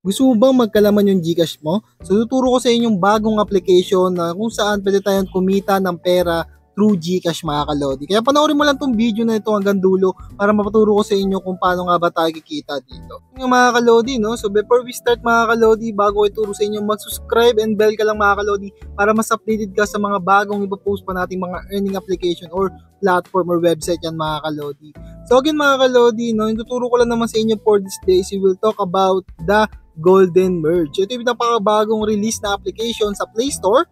Gusto mo bang magkalaman yung GCash mo? So tuturo ko sa inyong bagong application na kung saan pwede tayong kumita ng pera through GCash mga kalodi. Kaya panoorin mo lang tong video na ito hanggang dulo para mapaturo ko sa inyo kung paano nga ba tayo kikita dito. Yung mga kalodi, no? So before we start mga kalodi, bago ko ituro sa inyo, mag-subscribe and bell ka lang mga kalodi para mas updated ka sa mga bagong ipopost pa nating mga earning application or platform or website yan mga kalodi. So again mga kalodi, no, yung tuturo ko lang naman sa inyo for this day is we will talk about the Golden Merge. Ito yung napakabagong release na application sa Play Store.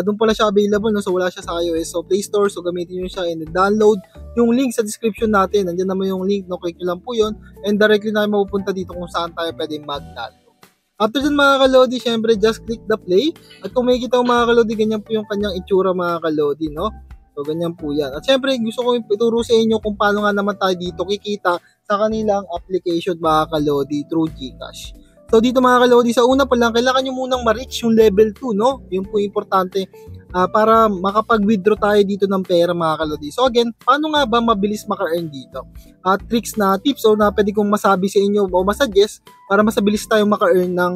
Doon pala siya available, no? So wala siya sa iOS. So Play Store, so gamitin nyo siya and download yung link sa description natin. Nandiyan naman yung link, no? Click nyo lang po yun and directly na kayo mapupunta dito kung saan tayo pwedeng mag-download. After dyan mga kalodi, syempre just click the play. At kung makikita mo mga kalodi, ganyan po yung kanyang itsura mga kalodi, no? So ganyan po yan. At syempre gusto ko ituro sa inyo kung paano nga naman tayo dito kikita sa kanilang application mga kalodi through GCash. So dito mga kalodi, sa una pa lang, kailangan nyo munang ma-reach yung level 2, no? Yun po importante para makapag-withdraw tayo dito ng pera mga kalodi. So again, paano nga ba mabilis maka-earn dito? Tricks na tips o na pwede kong masabi sa inyo o masuggest para mas mabilis tayong maka-earn ng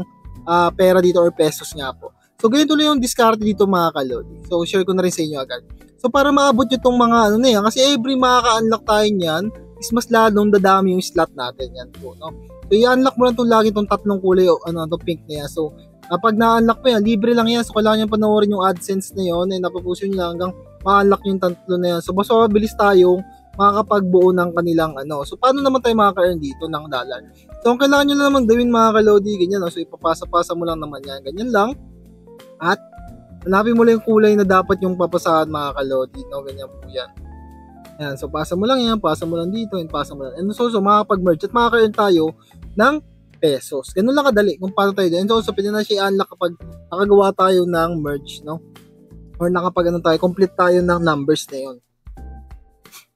pera dito or pesos nga po. So ganito lang yung discard dito mga kalodi. So share ko na rin sa inyo agad. So para maabot nyo itong mga ano na yan, kasi every makaka-unlock tayo niyan is mas lalong dadami yung slot natin yan po, no? So i-unlock mo lang itong lagi itong tatlong kulay o itong pink na yan. So pag na-unlock mo yan, libre lang yan. So kailangan nyo panoorin yung AdSense na yun and napapuso nyo lang hanggang ma-unlock yung tatlo na yan. So basta mabilis tayong makakapagbuo ng kanilang ano. So paano naman tayo makaka-earn dito ng dollar? So ang kailangan nyo lang naman gawin mga kalodi, ganyan. No? So ipapasa-pasa mo lang naman yan. Ganyan lang. At hanapin mo lang yung kulay na dapat yung papasahan mga kalodi. No? Ganyan po yan. Yan. So pasa mo lang yan, pasa mo lang dito, and pasa mo lang. And so makakapag-merge at makaka-earn tayo ng pesos. Ganun lang kadali kung paano tayo din. And so pwede na siya i-unlock kapag nakagawa tayo ng merge, no? Or complete tayo ng numbers na yun.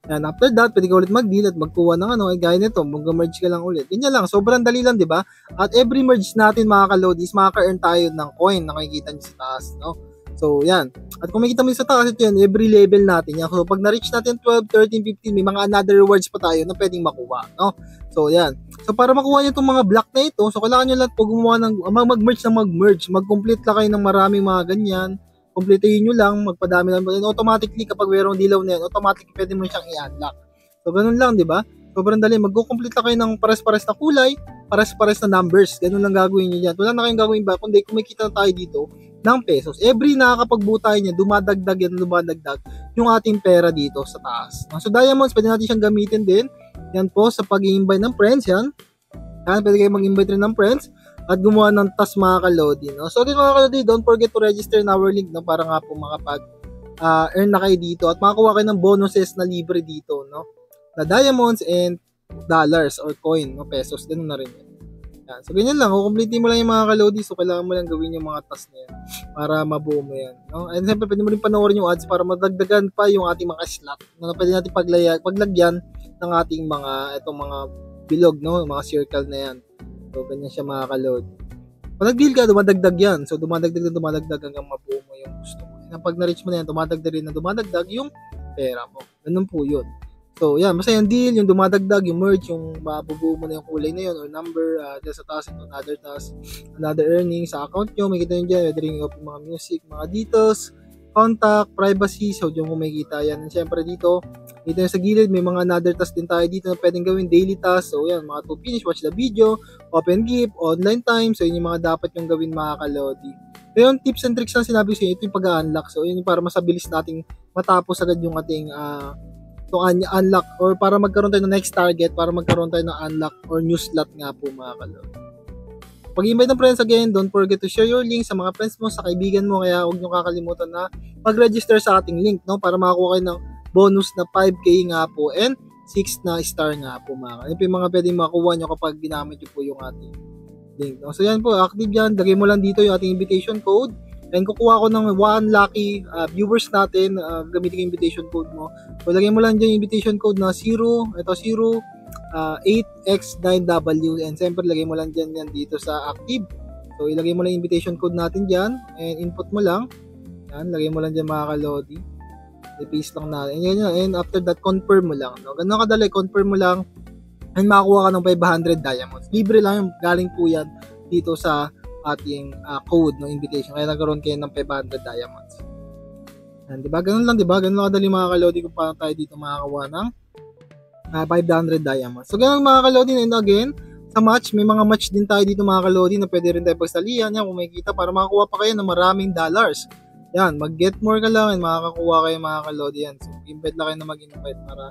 And after that, pwede ka ulit mag-deal at magkuha ng gaya nito, mag-merge ka lang ulit. Ganyan lang, sobrang dali lang, di ba? At every merge natin mga kalodi is makaka-earn tayo ng coin na makikita nyo sa taas, no? So, yan. At kung makikita mo sa taas, ito yun, every level natin yan. So, pag na-reach natin 12, 13, 15, may mga another rewards pa tayo na pwedeng makuha, no? So, yan. So, para makuha nyo itong mga block na ito, so, kailangan nyo lang po gumawa ng, mag-merge. Mag-complete lang kayo ng maraming mga ganyan. Completein nyo lang, magpadami lang. And automatically, kapag mayroong dilaw na yan, automatically pwede mo siyang i-unlock. So, ganun lang, di ba? Sobrang dali. Mag-complete lang kayo ng pares-pares na kulay, pares-pares na numbers. Ganun lang gagawin nyo yan. Wala na kayong gagawin ba? Kundi kumikita na tayo dito ng pesos. Every nakakapag-buo tayo niya, dumadagdag yung ating pera dito sa taas. So, diamonds, pwede natin siyang gamitin din. Yan po, sa pag-i-invite ng friends, yan. Yan, pwede kayo mag-invite rin ng friends at gumawa ng task mga kalodi, no? So, again mga kalodi, don't forget to register in our link, no? Para nga po makapag-earn na kayo dito at makakuha kayo ng bonuses na libre dito, no? Na diamonds and dollars or coin, no? Pesos, ganun na rin yan. Yan. So, ganyan lang. Kukumplete mo lang yung mga kalodi. So, kailangan mo lang gawin yung mga task na yan para mabuo mo yan. No? And siyempre, pwede mo rin panoorin yung ads para madagdagan pa yung ating mga slot na pwede natin paglagyan ng ating itong mga bilog, no? Mga circle na yan. So, ganyan siya mga kalodi. Pag nag-deal ka, dumadagdag yan. So, dumadagdag hanggang mabuo mo yung gusto mo. And pag na-reach mo na yan, dumadagdag yung pera mo. Ganun po yun. So, yan. Basta yung deal, yung dumadagdag, yung merge, yung mabubuo mo na yung kulay na yun or number, dyan sa task, another task, another earning sa account nyo. Makikita nyo dyan, pwede rin yung mga music, mga details, contact, privacy. So, dyan kung makikita yan. And syempre dito yung sa gilid, may mga another task din tayo dito na pwedeng gawin, daily task. So, yan, mga to finish, watch the video, open gift, online time. So, yun yung mga dapat yung gawin mga kalodi. So, yung tips and tricks na sinabi ko sa inyo, ito yung pag-unlock. So, yun yung para masabilis nating matapos agad yung ating unlock or para magkaroon tayo ng next target, para magkaroon tayo ng unlock or new slot nga po mga kalodi. Pag-invite ng friends again, don't forget to share your link sa mga friends mo, sa kaibigan mo, kaya huwag nyo kakalimutan na mag-register sa ating link, no? Para makakuha kayo ng bonus na 5K nga po and 6 na star nga po mga kalodi. Ito yung mga pwedeng makuha nyo kapag ginamit nyo po yung ating link, no? So yan po, active yan, lagay mo lang dito yung ating invitation code. And kukuha ko ng 1 lucky viewers natin, gamitin yung invitation code mo. So, lagay mo lang dyan yung invitation code na 8X9W. And siyempre, lagay mo lang dyan yan dito sa active. So, ilagay mo lang yung invitation code natin dyan. And input mo lang. Yan, lagay mo lang dyan mga kalodi. I-paste lang natin. And after that, confirm mo lang. No? Ganun kadali, confirm mo lang. And makakuha ka ng 500 diamonds. Libre lang yung galing po yan dito sa ating code ng invitation. Kaya nagkaroon kayo ng 500 diamonds. Yan, diba? Ganun lang, diba? Ganun lang kadali mga kalodi kung paano tayo dito makakawa ng 500 diamonds. So, ganun mga kalodi. And again, sa match, may mga match din tayo dito mga kalodi na pwede rin tayo pagsalihan. Yan, kung makikita, para makakuha pa kayo ng maraming dollars. Yan, mag-get more ka lang and makakakuha kayo mga kalodi yan. So, invite lang kayo na mag-invite para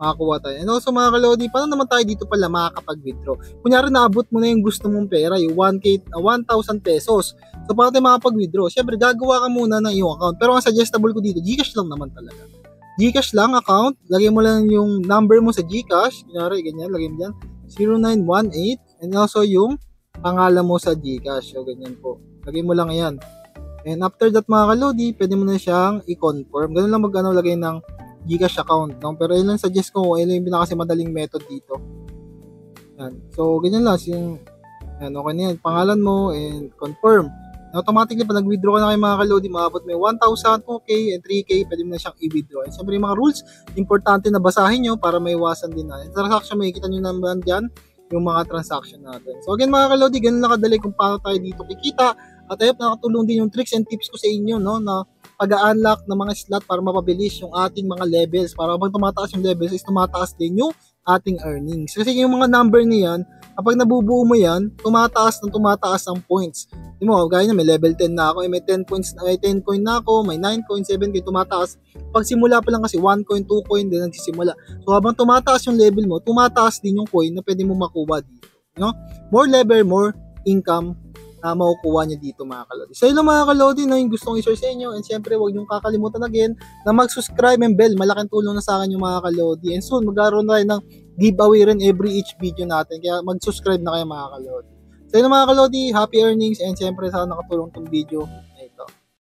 makakuha tayo. And also mga kalodi, paano naman tayo dito pala makakapag-withdraw? Kunyari naabot mo na yung gusto mong pera, yung 1,000 pesos. So, paano tayo makakapag-withdraw? Siyempre, gagawa ka muna ng iyong account. Pero ang suggestible ko dito, GCash lang naman talaga. GCash lang account, lagay mo lang yung number mo sa GCash. Kunyari, ganyan, lagay mo dyan. 0918 and also yung pangalan mo sa GCash. So, ganyan po. Lagay mo lang yan. And after that mga kalodi, pwede mo na siyang i-confirm. Ganun lang lagay ng GCash account. No? Pero yun lang suggest ko, yun yung pinakasimadaling method dito. Yan. So, ganyan lang. Yan, okay na yan. Pangalan mo and confirm. Automatically, pag nag-withdraw ka na kayo mga kalodi, maabot may 1,000, 2K, and 3K, pwede mo na siyang i-withdraw. And siyempre, yung mga rules, importante na basahin nyo para maiwasan din natin. Transaction, makikita nyo naman dyan yung mga transaction natin. So again mga kalodi, ganun lang kadali kung paano tayo dito kikita. At ayun, nakatulong din yung tricks and tips ko sa inyo, no, na pag-unlock ng mga slot para mapabilis yung ating mga levels. Para kapag tumataas yung levels, is tumataas din yung ating earnings. Kasi yung mga number niyan, kapag nabubuo mo yan, tumataas ang points. Di mo, gaya na may level 10 na ako, may 10 points, may 10 coin na ako, may 9 coin, 7 coin, tumataas. Pag simula pa lang kasi 1 coin, 2 coin din nagsisimula. So habang tumataas yung level mo, tumataas din yung coin na pwede mo makuha dito. No? More level, more income na makukuha nyo dito mga kalodi. So yun mga kalodi, no, yung gustong i-share sa inyo. And syempre, huwag nyo kakalimutan again na mag-subscribe and bell. Malaking tulong na sa akin yung mga kalodi. And soon, magkaroon na rin ng giveaway rin every each video natin. Kaya mag-subscribe na kayo mga kalodi. So yun mga kalodi, happy earnings and syempre sana nakatulong tong video